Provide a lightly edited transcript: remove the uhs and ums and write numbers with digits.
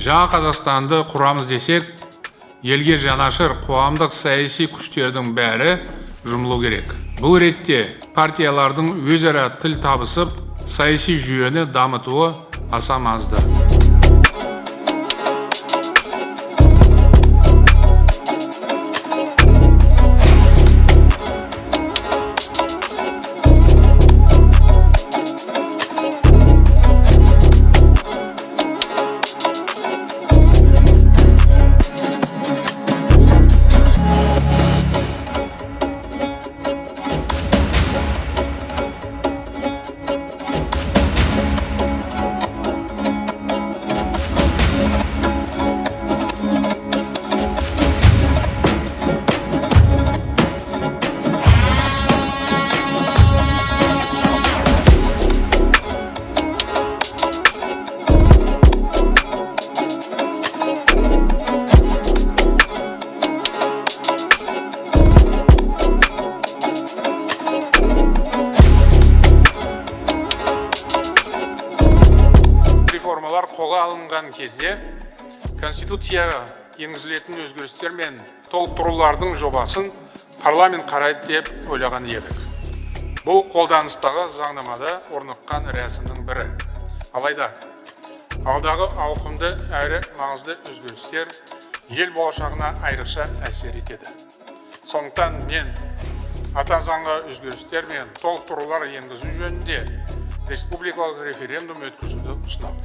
Жаңа Қазақстанды құрамыз десек, елге жанашыр қоғамдық саяси күштердің бәрі жұмылу керек. Бұл ретте партиялардың өзара тіл табысып, саяси жүйені дамытуы аса маңызды. Реформалар қолға алынған кезде Конституцияға енгізілетін өзгерістер мен толықтырулардың жобасын парламент қарайды деп ойлаған едік. Бұл қолданыстағы заңнамада орныққан рәсімнің бірі. Алайда, алдағы ауқымды әрі маңызды өзгерістер ел болашағына айрықша әсер етеді. Сондықтан мен ата заңға өзгерістер мен толықтырулар енгізу жөнінде республикалық референдум өткізуді ұсынамын.